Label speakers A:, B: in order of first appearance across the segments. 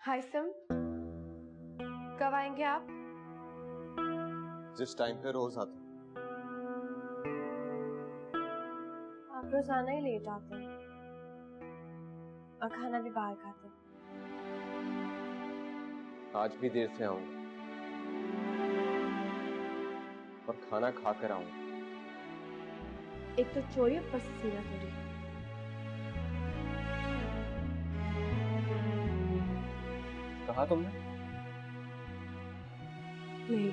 A: हाय SIM, कब आएंगे आप?
B: जिस टाइम पे रोज आता।
A: आप रोजाना ही लेट आते हैं और खाना भी बाहर खाते हैं।
B: आज भी देर से आऊंगा और खाना खा कर आऊंगा।
A: एक तो चोरी, ऊपर से सीना चोरी।
B: कहा तुमने?
A: नहीं।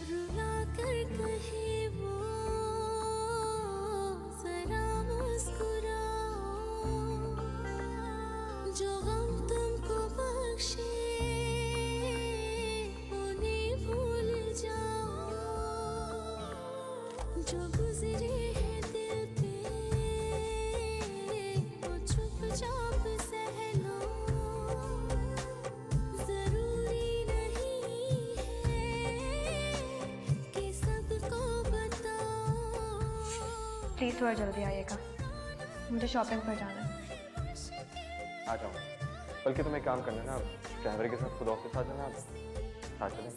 C: रुला कर कहे वो जरा मुस्कुराओ, जो गम तुमको बख्शे उन्हें भूल जाओ, जो गुजरे हैं दिल पे वो चुपचाप सह लो, जरूरी नहीं है कि सबको बताओ।
A: प्लीज थोड़ा जल्दी आइएगा, मुझे शॉपिंग पर जाना है।
B: आ जाऊंगा। बल्कि तुम्हें काम करना है ना, ड्राइवर के साथ खुद ऑफिस आ जाना। साथ चलें।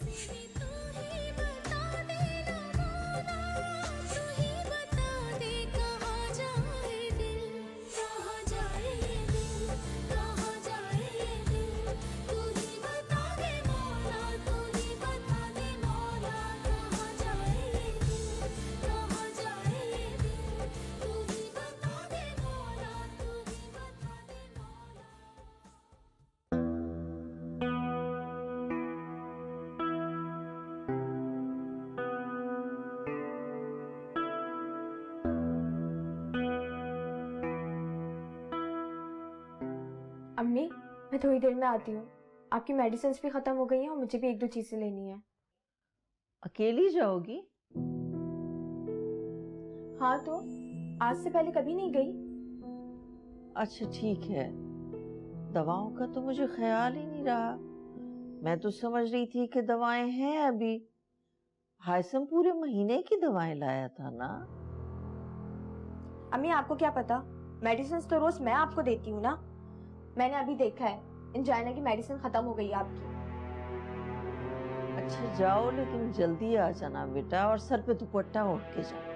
A: अम्मी, मैं थोड़ी देर में आती हूँ। आपकी मेडिसिन भी खत्म हो गई हैं और मुझे भी एक दो चीजें लेनी है।
D: अकेली जाओगी?
A: हाँ, तो आज से पहले कभी नहीं गई।
D: अच्छा ठीक है, दवाओं का तो मुझे ख्याल ही नहीं रहा। मैं तो समझ रही थी कि दवाएं हैं अभी। हायसम पूरे महीने की दवाएं लाया था ना।
A: अम्मी, आपको क्या पता, मेडिसिन तो रोज मैं आपको देती हूँ ना। मैंने अभी देखा है, इंजाइना की मेडिसिन खत्म हो गई है आपकी।
D: अच्छा जाओ, लेकिन जल्दी आ जाना बेटा, और सर पे दुपट्टा ओढ़ के जाओ।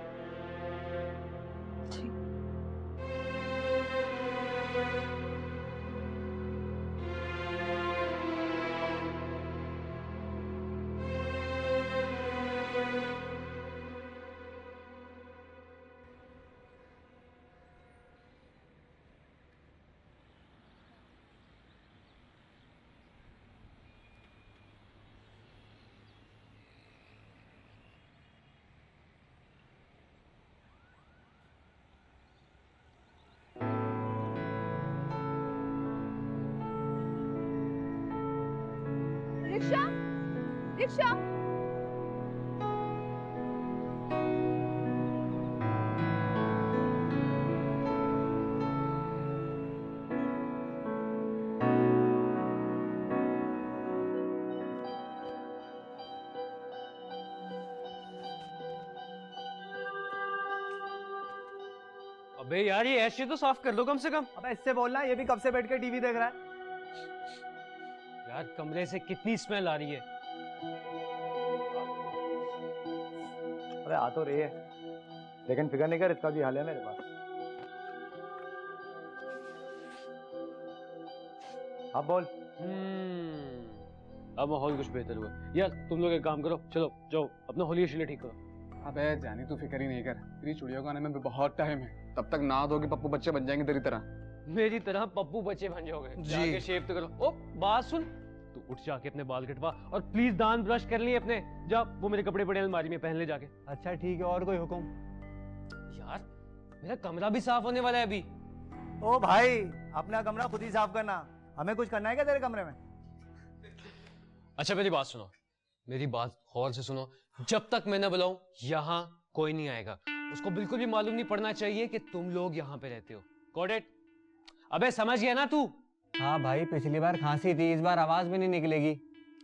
A: Rickshaw, rickshaw.
E: अबे यार, ये ऐसे तो साफ कर दो कम से कम।
F: अबे इससे बोलना, ये भी कब से बैठ के टीवी देख रहा है।
E: यार कमरे से कितनी स्मेल आ रही है।
F: अबे आ तो रही है, लेकिन फिक्र नहीं कर, इसका भी हाल है मेरे पास। अब बोल।
E: अब माहौल कुछ बेहतर हुआ। यार तुम लोग एक काम करो, चलो जाओ अपना होली शिले ठीक करो।
G: अबे जानी तू फिक्र ही नहीं कर, तेरी चुड़ियों को आने में भी बहुत टाइम है। तब तक नहा धो के पप्पू बच्चे बन जाएंगे तेरी तरह।
E: मेरी तरह पप्पू बच्चे बन जाओगे।
G: जी।
E: जाके शेव तो करो। ओ बात सुन, तू उठ जाके अपने बाल कटवा और प्लीज दांत ब्रश कर लिए अपने। जा वो मेरे कपड़े पड़े अलमारी में, पहन ले जाके।
F: अच्छा ठीक है, और कोई हुक्म?
E: यार मेरा कमरा भी साफ होने वाला है अभी।
F: ओ भाई, अपना कमरा खुद ही साफ करना, हमें कुछ करना है क्या तेरे कमरे में?
E: अच्छा मेरी बात सुनो, मेरी बात गौर से सुनो। जब तक मैं न बुलाऊं यहाँ कोई नहीं आएगा। उसको बिल्कुल भी मालूम नहीं पड़ना चाहिए कि तुम लोग यहाँ पे रहते हो। Got it? अबे समझ गया ना तू?
F: हाँ भाई, पिछली बार खांसी थी, इस बार आवाज भी नहीं निकलेगी।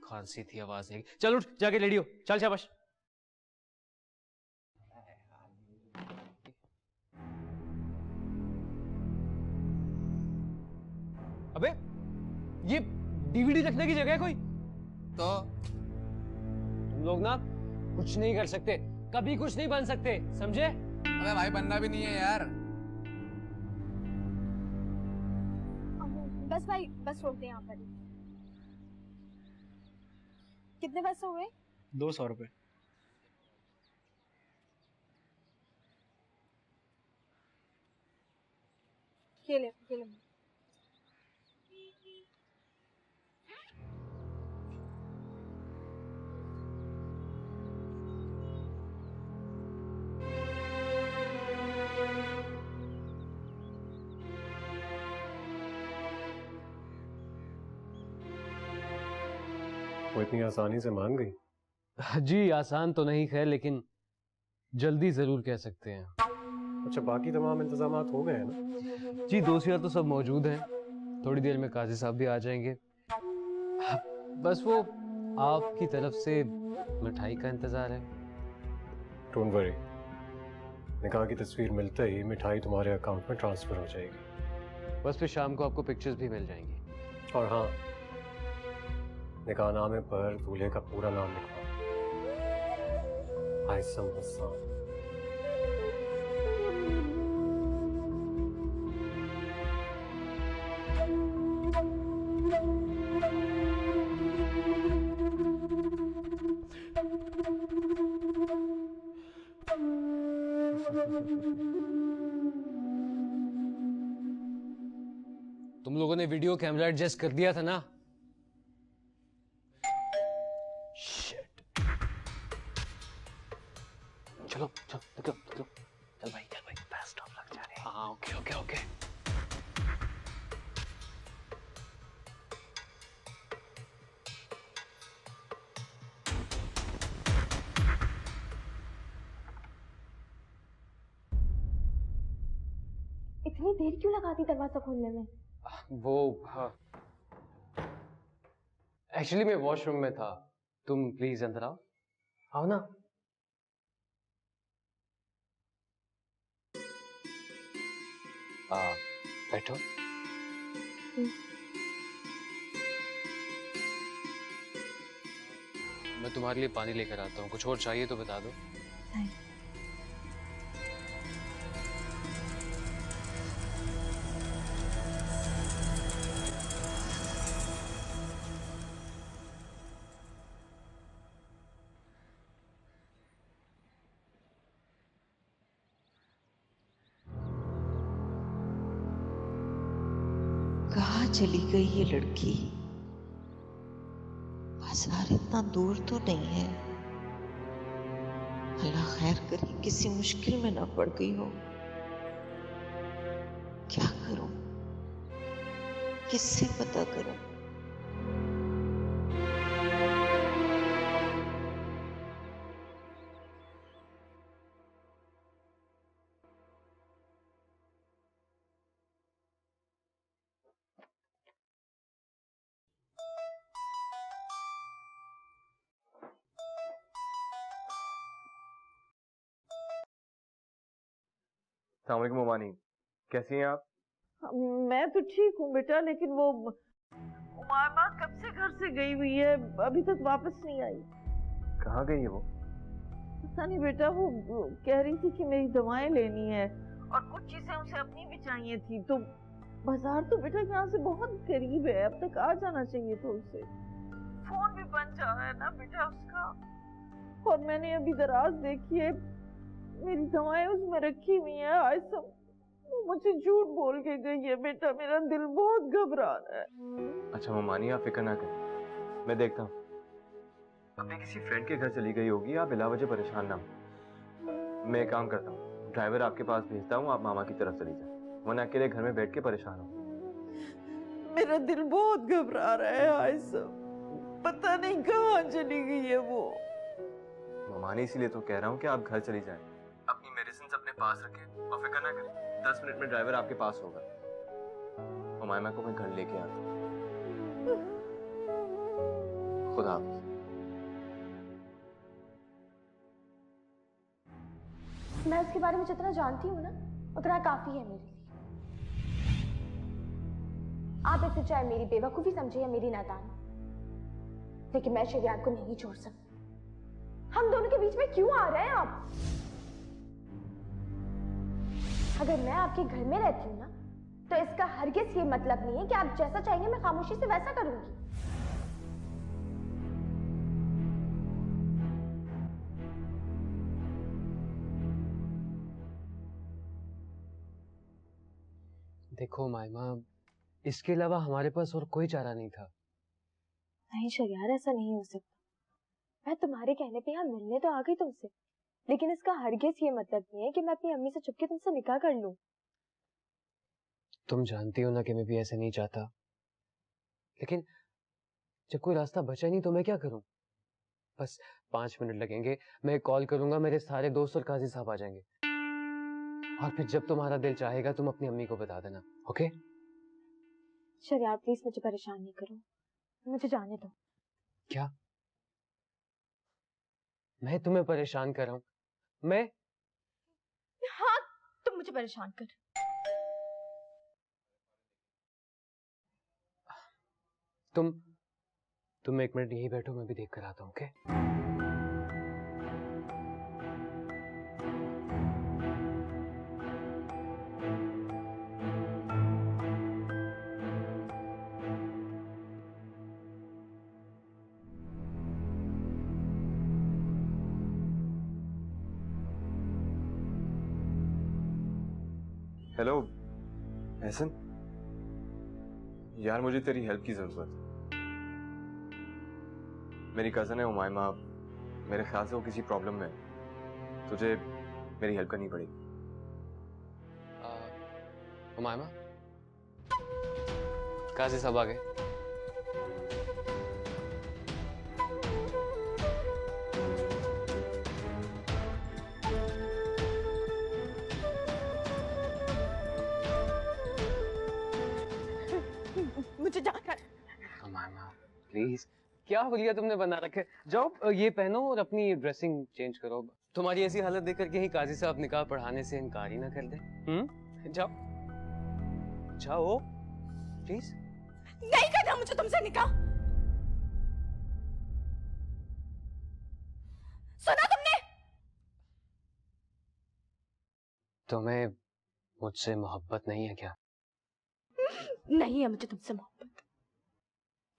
E: खांसी थी, आवाज नहीं। चल उठ जाके रेडी हो, चल शाबाश। अबे ये डीवीडी रखने की जगह है कोई?
G: तो
E: तुम लोग ना कुछ नहीं कर सकते, कभी कुछ नहीं बन सकते, समझे?
G: अबे भाई बनना भी नहीं है यार।
A: बस भाई, बस रोक दे यहाँ पर ही। कितने पैसे हुए?
F: 200 रुपए।
A: ये ले, ये ले।
B: वो इतनी आसानी से मान गई?
E: जी आसान तो नहीं खैर, लेकिन जल्दी जरूर कह सकते हैं।
B: अच्छा, बाकी तमाम इंतजाम हो गए हैं ना?
E: जी दोसियां तो सब मौजूद हैं, थोड़ी देर में काजी साहब भी आ जाएंगे। बस वो आपकी तरफ से मिठाई का इंतजार है।
B: डोंट वरी, निकाह की तस्वीर मिलते ही मिठाई तुम्हारे अकाउंट में ट्रांसफर हो जाएगी।
E: बस फिर शाम को आपको पिक्चर्स भी मिल जाएंगी।
B: और हाँ, निकाहनामे पर दूल्हे का पूरा नाम लिखवा, हाइसम हसन।
E: तुम लोगों ने वीडियो कैमरा एडजस्ट कर दिया था ना? Shit. चलो चलो निकलो निकलो। चल भाई बस स्टॉप लग जा रहे हैं। हाँ ओके ओके ओके।
A: इतनी देर क्यों लगाती दरवाजा खोलने में?
E: वो हाँ, एक्चुअली मैं वॉशरूम में था। तुम प्लीज अंदर आओ। आओ ना। बैठो। मैं तुम्हारे लिए पानी लेकर आता हूँ, कुछ और चाहिए तो बता दो।
D: कहाँ चली गई ये लड़की? बाजार इतना दूर तो नहीं है। अल्लाह खैर करे किसी मुश्किल में ना पड़ गई हो। क्या करूं, किससे पता करूं?
B: अस्सलाम वालेकुम मोमानी, कैसी हैं आप?
D: मैं तो ठीक हूँ बेटा, लेकिन वो उमामा कब से घर से गई हुई है, अभी तक वापस नहीं आई।
B: कहाँ गई है वो?
D: पता नहीं बेटा, वो कह रही थी कि मेरी दवाएं लेनी है और कुछ चीजें उसे अपनी भी चाहिए थी। तो बाजार तो बेटा यहाँ से बहुत करीब है, अब तक आ जाना चाहिए था उसे। फोन भी बंद जा रहा है ना बेटा उसका, और मैंने अभी दराज देखी है, मेरी दवाएं उसमें रखी हुई है। आयशा वो मुझे झूठ बोल के गई है बेटा, मेरा दिल बहुत घबरा रहा है।
B: अच्छा मोमानी, आप फिक्र ना करें, मैं देखता हूँ। अपने किसी फ्रेंड के घर चली गई होगी, आप बिला वजह परेशान ना हो। मैं एक काम करता हूँ, ड्राइवर आपके पास भेजता हूँ, आप मामा की तरफ चली जाए, वरना अकेले घर में बैठ के परेशान हो।
D: मेरा दिल बहुत घबरा रहा है आयसम, पता नहीं कहाँ चली गई है वो।
B: ममानी इसीलिए तो कह रहा हूँ कि आप घर चली जाएं। अपनी मेडिसिन अपने पास रखें और फिक्र ना करें, 10 मिनट में ड्राइवर आपके पास होगा। उमाइमा को मैं घर लेके आता हूँ। खुदा हाफिज़।
A: मैं उसके बारे में जितना जानती हूँ ना, उतना काफी है मेरे लिए। आप इसे चाहे मेरी बेवकूफी समझे या मेरी नादानी, लेकिन मैं शरियात को नहीं छोड़ सकती। हम दोनों के बीच में क्यों आ रहे हैं आप? अगर मैं आपके घर में रहती हूँ ना, तो इसका हरगिज़ ये मतलब नहीं है कि आप जैसा चाहेंगे मैं खामोशी से वैसा करूंगी।
E: देखो मायमा, इसके अलावा हमारे पास और कोई चारा नहीं था।
A: नहीं शरियार, ऐसा नहीं हो सकता। मैं तुम्हारे कहने पे यहाँ मिलने तो आ गई तुमसे, लेकिन इसका हरगिज़ ये मतलब नहीं है कि मैं अपनी अम्मी से चुपके तुमसे निकाह कर लूं।
E: तुम जानती हो ना कि मैं भी ऐसे नहीं चाहता, लेकिन जब कोई रास्ता बचा नहीं तो मैं क्या करूं? बस 5 मिनट लगेंगे, मैं कॉल करूंगा, मेरे सारे दोस्त और काजी साहब आ जाएंगे, और फिर जब तुम्हारा दिल चाहेगा तुम अपनी अम्मी को बता देना। ओके?
A: शरियार प्लीज मुझे परेशान नहीं करो, मुझे जाने दो।
E: क्या मैं तुम्हें परेशान कर रहा हूं? मैं?
A: हाँ, तुम मुझे परेशान कर।
E: तुम 1 मिनट यहीं बैठो, मैं भी देख कर आता हूं। ओके?
B: हेलो एहसन, यार मुझे तेरी हेल्प की जरूरत है। मेरी कजन है उमाइमा, मेरे ख्याल से वो किसी प्रॉब्लम में है, तुझे मेरी हेल्प करनी पड़ेगी।
E: उमाइमा, काजी साहब आ गए।
A: मुझे जाना है।
E: उमाइमा प्लीज, क्या हुलिया तुमने बना रखे। जाओ ये पहनो और अपनी ड्रेसिंग चेंज करो। तुम्हारी ऐसी हालत देख कर कहीं काजी साहब निकाह पढ़ाने से इनकार ही ना कर दे। जाओ जाओ प्लीज।
A: नहीं करना मुझे तुमसे निकाह। सुना तुमने?
E: तुम्हें मुझसे मोहब्बत नहीं है क्या?
A: नहीं है मुझे तुमसे मोहब्बत।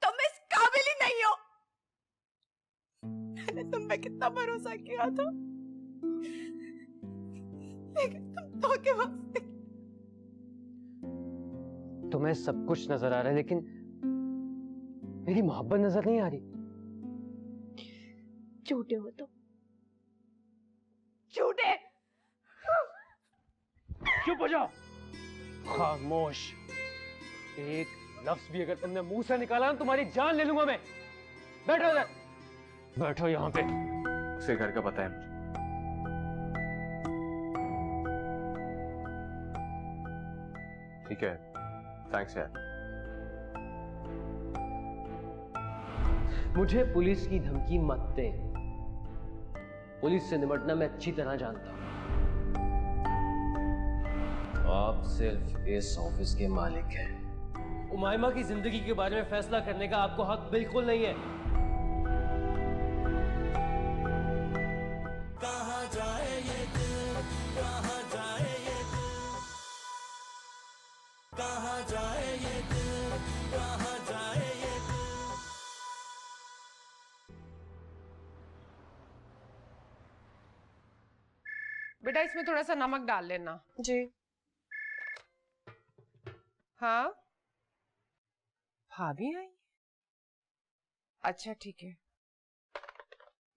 A: तुम इस काबिल ही नहीं हो। मैंने तुम पे कितना भरोसा किया था, लेकिन तुम धोखेबाज निकले।
E: तुम्हें सब कुछ नजर आ रहा है, लेकिन मेरी मोहब्बत नजर नहीं आ रही।
A: झूठे हो तुम, झूठे।
E: चुप हो जाओ, खामोश। एक लफ्ज भी अगर तुमने मुंह से निकाला ना, तुम्हारी जान ले लूंगा मैं। बैठो इधर, बैठो यहाँ पे।
B: उसे घर का पता है मुझे। ठीक है, थैंक्स यार।
E: मुझे पुलिस की धमकी मत दे। पुलिस से निपटना मैं अच्छी तरह जानता हूं। आप सिर्फ इस ऑफिस के मालिक हैं। उमाइमा की जिंदगी के बारे में फैसला करने का आपको हक बिल्कुल नहीं है।
C: कहाँ जाए ये दिल, कहाँ जाए ये दिल, कहाँ जाए ये दिल, कहाँ जाए ये दिल।
H: बेटा इसमें थोड़ा सा नमक डाल लेना।
I: जी।
H: हाँ भाभी आई? अच्छा ठीक है।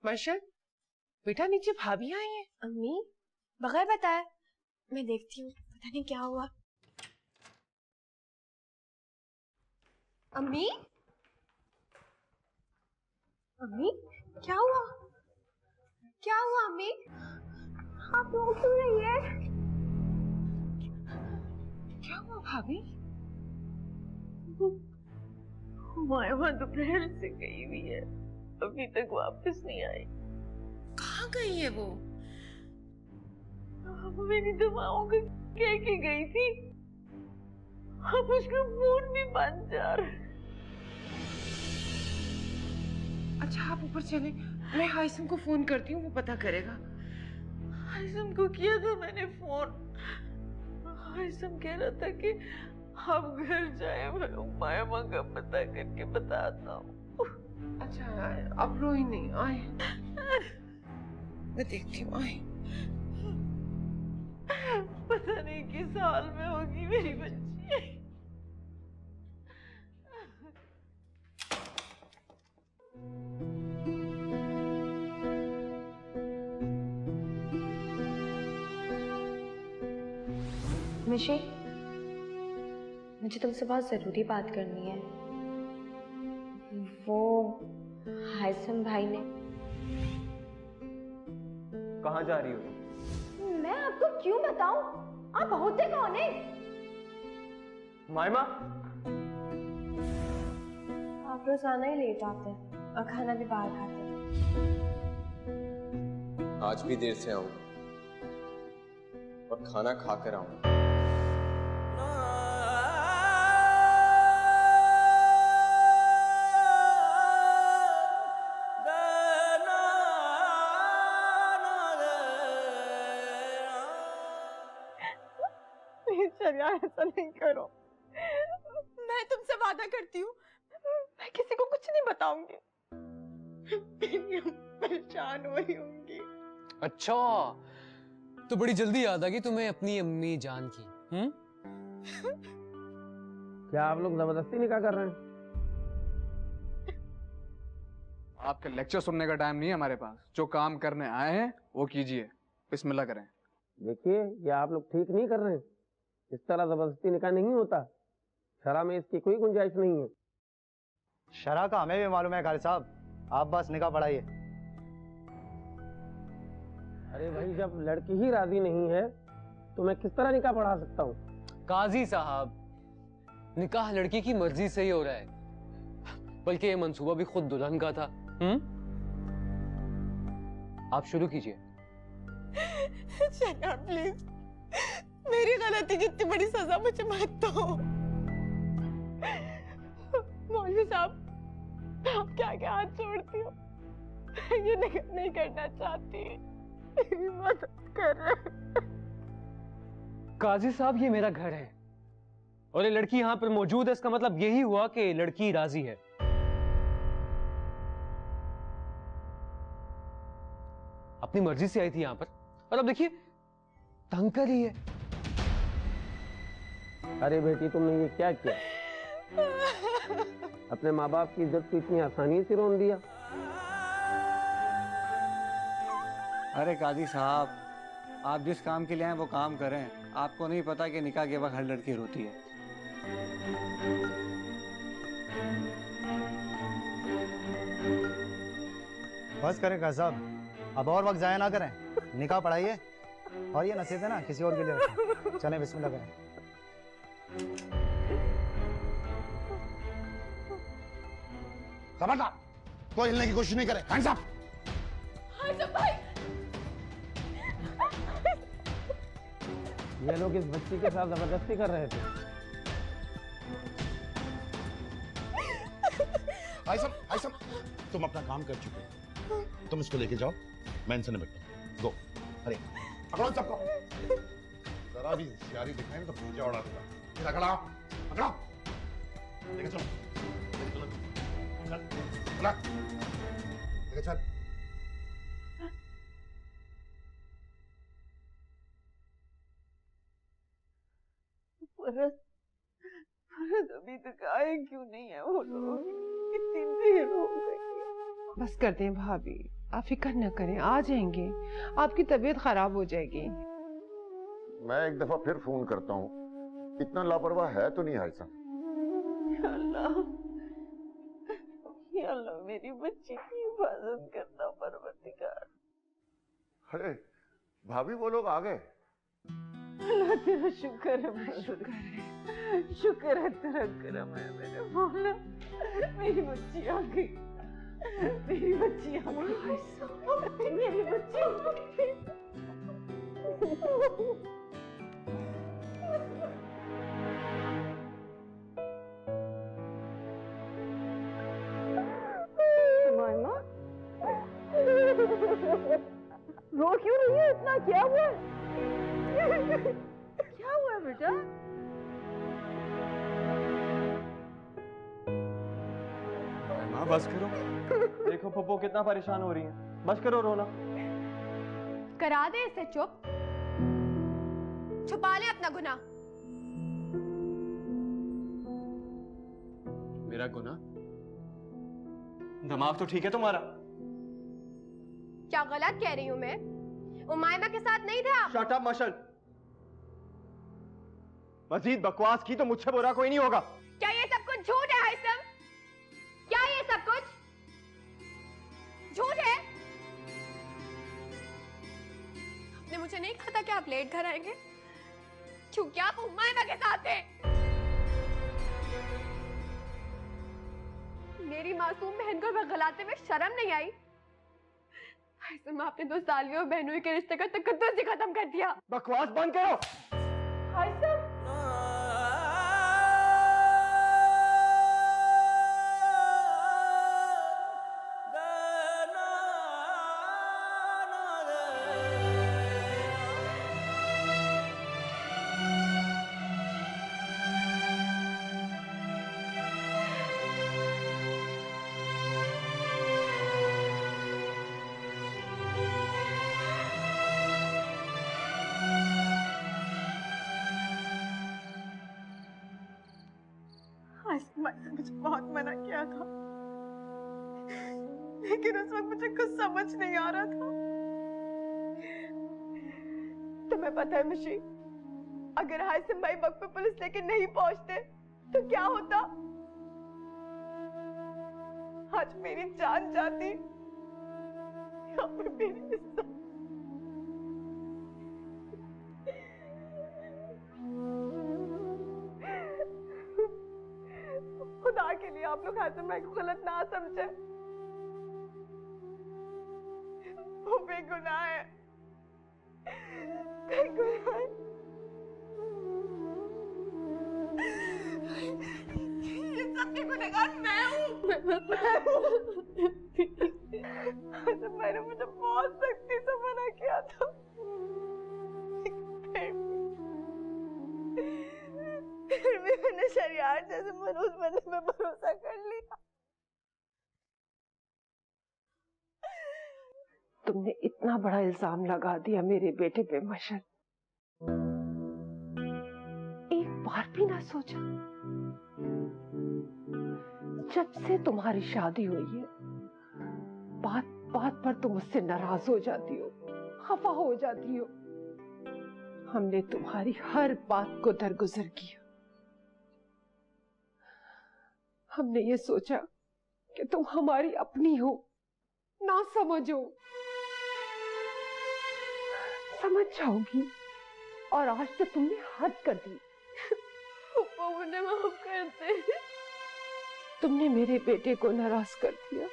H: मर्शल बेटा नीचे भाभी आई है।
A: अम्मी बगैर बताए मैं देखती हूँ, पता नहीं क्या हुआ। अम्मी अम्मी क्या हुआ? क्या हुआ अम्मी? आप रो क्यों रही है?
H: क्या हुआ भाभी?
D: मायमा दोपहर से गई हुई है, अभी तक वापस नहीं आई।
H: कहाँ गई है वो?
D: मेरी दवाओं का कह के गई थी, अब उसका फोन भी बंद जा रहा है।
H: अच्छा आप ऊपर चले, मैं हाइसम को फोन करती हूँ, वो पता करेगा।
D: हाइसम को किया था मैंने फोन, हाइसम कह रहा था कि हम घर जाए, मैं मायमा का पता करके बताता हूँ।
H: अच्छा अब रोई नहीं, आए मैं देखती हूँ, आए।
D: पता नहीं किस हाल में होगी मेरी बच्ची।
A: मिशी, मुझे तुमसे बहुत ज़रूरी बात करनी है। वो हाइसम भाई ने।
B: कहाँ जा रही हो तुम?
A: मैं आपको क्यों बताऊं? आप होते कौन है?
B: मायमा,
A: आप रोजाना ही लेट आते हैं और खाना भी बाहर खाते हैं।
B: आज भी देर से आऊंगा और खाना खाकर आऊंगा।
D: यार ऐसा नहीं करो,
H: मैं तुमसे वादा करती हूँ
D: मैं किसी को कुछ नहीं बताऊंगी। मेरी अम्मा परेशान हो रही होंगी।
E: अच्छा, तो बड़ी जल्दी याद आ गई तुम्हें अपनी अम्मी जान की।
F: क्या आप लोग जबरदस्ती निकाह कर रहे हैं?
G: आपके लेक्चर सुनने का टाइम नहीं है हमारे पास। जो काम करने आए हैं वो कीजिए, बिस्मिल्लाह करें।
F: देखिए, ये आप लोग ठीक नहीं कर रहे हैं। इस तरह जबरदस्ती निकाह नहीं होता, शरअ में इसकी कोई गुंजाइश नहीं है।
I: शरअ का हमें भी मालूम है कारी साहब, आप बस निकाह पढ़ाइए।
F: अरे भाई, जब लड़की ही राजी नहीं है तो मैं किस तरह निकाह पढ़ा सकता हूँ?
E: काजी साहब, निकाह लड़की की मर्जी से ही हो रहा है, बल्कि ये मंसूबा भी खुद दुल्हन का था। आप शुरू कीजिए।
H: प्लीज, मेरी गलती की इतनी बड़ी सजा मुझे मत दो। मौलवी साहब, आप क्या क्या हाथ जोड़ती हो, ये नहीं करना चाहती, मदद कर।
E: काजी साहब, ये मेरा घर है और ये लड़की यहाँ पर मौजूद है, इसका मतलब यही हुआ कि लड़की राजी है। अपनी मर्जी से आई थी यहाँ पर और अब देखिए तंग कर रही है।
F: अरे बेटी, तुमने ये क्या किया? अपने माँ बाप की इज्जत को इतनी आसानी से रोन दिया।
J: अरे काजी साहब, आप जिस काम के लिए आए वो काम करें। आपको नहीं पता कि निकाह के वक्त हर लड़की रोती है।
I: बस करें कारी साहब, अब और वक्त जाया ना करें, निकाह पढ़ाइए। और ये नसीहत है ना किसी और के लिए रखें। चलें, बिस्मिल्लाह करें।
K: खबरदार, कोई हिलने की कोशिश नहीं करे। Hands up.
F: ये लोग इस बच्ची के साथ जबरदस्ती कर रहे थे।
K: हाइसम, हाइसम, तुम अपना काम कर चुके हो, तुम इसको लेके जाओ, मैं इनसे निपटता हूं। गो, अरे पकड़ो सबको। जरा भी होशियारी दिखाएं तो भूजा उड़ा दूंगा। इधर खड़ा, पकड़ो, लेके चलो, लेके चलो, चल, चला, लेके चल।
H: भारत अभी तक आए क्यों नहीं है वो लोग? इतनी देर हो गई। बस करते हैं भाभी, आप फिक्र न करें, आ जाएंगे। आपकी तबीयत खराब हो जाएगी।
K: मैं एक दफा फिर फोन करता हूँ, इतना लापरवाह है तो नहीं हाइसा?
H: या अल्लाह, या अल्लाह मेरी बच्ची की हिफाजत करना परवरदिगार।
K: अरे भाभी, वो लोग आ गए।
H: अल्लाह तेरा शुक्र है, शुक्र है, शुक्र है तेरा करम है मेरे मौला। मेरी बच्ची आ गई, मेरी बच्ची आ गई, मेरी बच्ची आ गई। मामा रो क्यों रही है इतना? क्या हुआ? क्या हुआ बेटा?
B: माँ बस करो, देखो पप्पो कितना परेशान हो रही है, बस करो रोना।
L: करा दे इसे चुप, छुपा ले अपना गुनाह।
B: मेरा गुनाह? दिमाग तो ठीक है तुम्हारा?
L: क्या गलत कह रही हूँ मैं? उमायमा के साथ नहीं था।
B: शट अप मशल, मजीद बकवास की तो मुझसे बुरा कोई नहीं होगा।
L: क्या ये सब कुछ झूठ है हाइसम? क्या ये सब कुछ झूठ है? आपने मुझे नहीं कहा था कि आप लेट घर आएंगे, क्योंकि आप उमायमा के साथ थे। मेरी मासूम बहन को बगलाते में शर्म नहीं आई? हाइसम, आपने तो सालियों और बहनों के रिश्ते का तकद्दुस ही खत्म कर दिया।
B: बकवास बंद करो।
L: हाइसम,
H: मैंने मुझे बहुत मना किया था, लेकिन उस वक्त मुझे कुछ समझ नहीं आ रहा था। तुम्हें पता है मिशी, अगर हासिम भाई वक्त पे पुलिस लेके नहीं पहुंचते तो क्या होता? आज मेरी जान जाती या फिर मेरी इज्जत। खुदा के लिए आप लोग हासिम भाई को गलत ना समझे, वो बेगुनाह है, बेगुनाह है। ये सब के गुनहगार मैं हूँ। हासिम भाई ने मुझे बहुत सख्ती से मना किया था, फिर भी मैंने शरियात जैसे मनूस बंदे में भरोसा कर लिया। तुमने इतना बड़ा इल्जाम लगा दिया मेरे बेटे पे मशल, एक बार भी ना सोचा? जब से तुम्हारी शादी हुई है, बात बात पर तुम मुझसे नाराज हो जाती हो, खफा हो जाती हो। हमने तुम्हारी हर बात को दरगुजर किया। हमने ये सोचा कि तुम हमारी अपनी हो, ना समझो, समझ जाओगी, और आज तो तुमने हद कर दी। मुझे माफ कर दे। तुमने मेरे बेटे को नाराज कर दिया,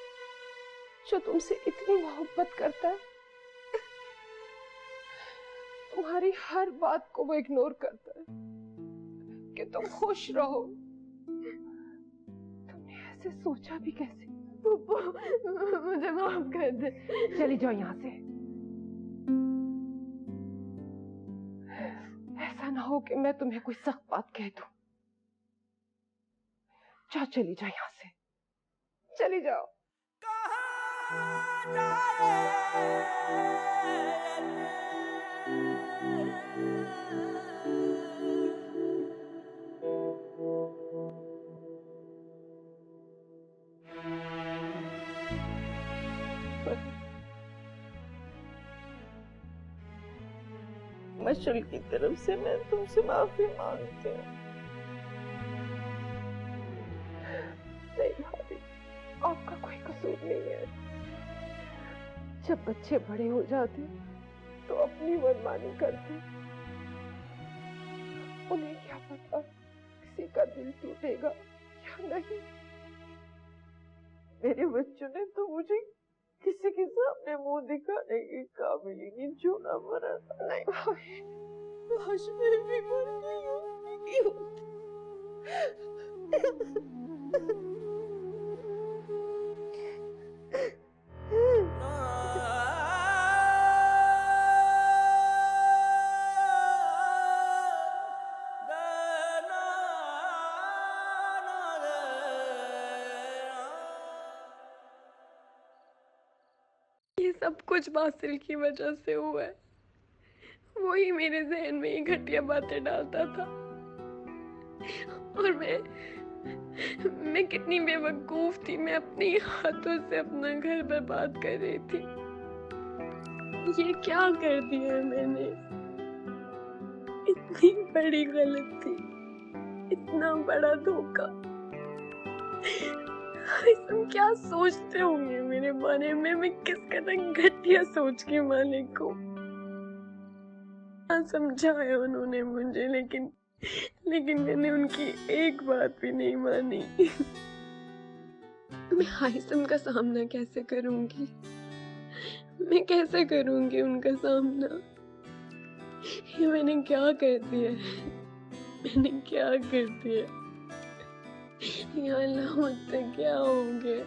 H: जो तुमसे इतनी मोहब्बत करता है। तुम्हारी हर बात को वो इग्नोर करता है कि तुम खुश रहो। तुमने ऐसे सोचा भी कैसे? मुझे माफ कर दे। चली जाओ यहाँ से। ऐसा ना हो कि मैं तुम्हें कोई सख्त बात कह दूं। जाओ, चली जाओ यहाँ से, चली जाओ।
D: मशल की तरफ से मैं तुमसे माफी मांगती हूँ।
H: नहीं भाभी, आपका कोई कसूर नहीं है। जब बच्चे बड़े हो जाते तो अपनी मनमानी करते, उन्हें क्या पता किसी का दिल टूटेगा या नहीं। मेरे बच्चों ने तो मुझे किसी के सामने मुंह दिखाने की काबिल ही नहीं छोड़ा। मरा नहीं भाई, लाश में भी मरनी होती।
L: ये सब कुछ बासिल की वजह से हुआ है। वही मेरे जहन में ये घटिया बातें डालता था और मैं कितनी बेवकूफ थी। मैं अपने हाथों से अपना घर बर्बाद कर रही थी। ये क्या कर दिया है मैंने? इतनी बड़ी गलती, इतना बड़ा धोखा। तुम क्या सोचते होंगे मेरे बारे में? मैं किस कदर घटिया सोच के मालिक को समझाया उन्होंने मुझे, लेकिन मैंने उनकी एक बात भी नहीं मानी। मैं हाइसम का सामना कैसे करूंगी? मैं कैसे करूंगी उनका सामना? ये मैंने क्या कर दिया? मैंने क्या कर दिया? या अल्लाह, मुझसे क्या हो गया?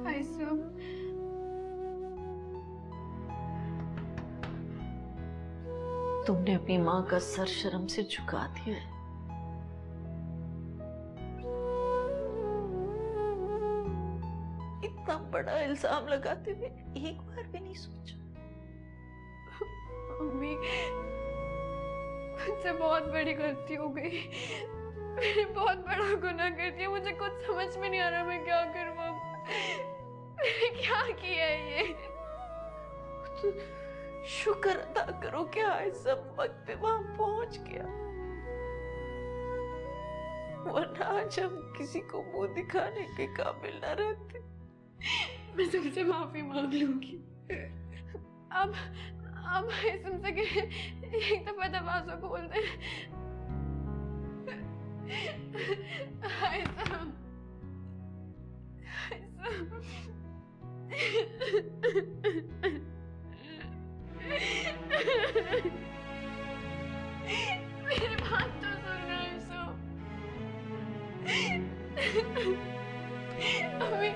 L: हाइसम,
D: तुमने अपनी माँ का सर शर्म से झुका दिया है। इतना बड़ा इल्जाम लगाते हुए एक बार भी नहीं सोचा?
L: मम्मी, मुझसे बहुत बड़ी गलती हो गई। मैंने बहुत बड़ा गुनाह कर दिया। मुझे कुछ समझ में नहीं आ रहा मैं क्या करूँ अब। मैंने क्या किया है ये?
D: तो शुक्र अदा करो कि सब वक्त पे वहां पहुंच गया, वरना आज हम किसी को मुंह दिखाने के काबिल न रहते।
L: मैं तुमसे माफी मांग लूंगी। अब हाइसम से एक दफा दरवाजा खोल दे। हाइसम, मेरी बात तो सुन हाइसम। अभी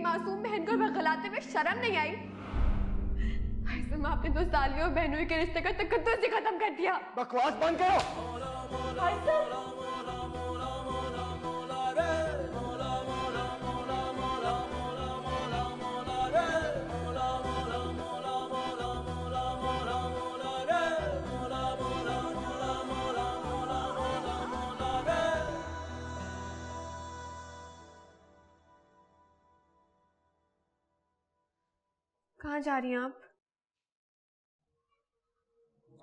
L: मासूम बहन को बगलाते में शर्म नहीं आई? हाइसम, आपने तो सालियों बहनों के रिश्ते का तकद्दुस ही खत्म कर दिया।
B: बकवास बंद करो।
L: हाइसम, कहाँ जा रही हैं आप?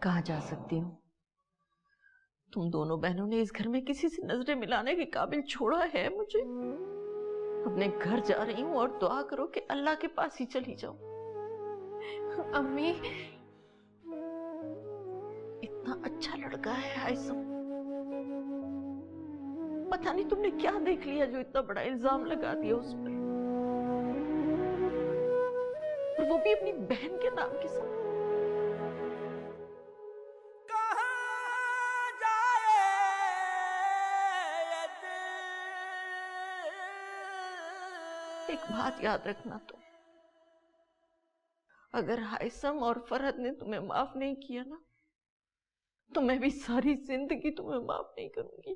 D: कहाँ जा सकती हूँ? तुम दोनों बहनों ने इस घर में किसी से नजरें मिलाने के काबिल छोड़ा है मुझे। अपने घर जा रही हूँ और दुआ करो कि अल्लाह के पास ही चली जाऊं।
L: अम्मी,
D: इतना अच्छा लड़का है हाइसम, पता नहीं तुमने क्या देख लिया जो इतना बड़ा इल्जाम लगा दिया उस पर, और वो भी अपनी बहन के नाम के साथ। एक बात याद रखना, तो अगर हाइसम और फरहत ने तुम्हें माफ नहीं किया ना, तो मैं भी सारी जिंदगी तुम्हें माफ नहीं करूंगी।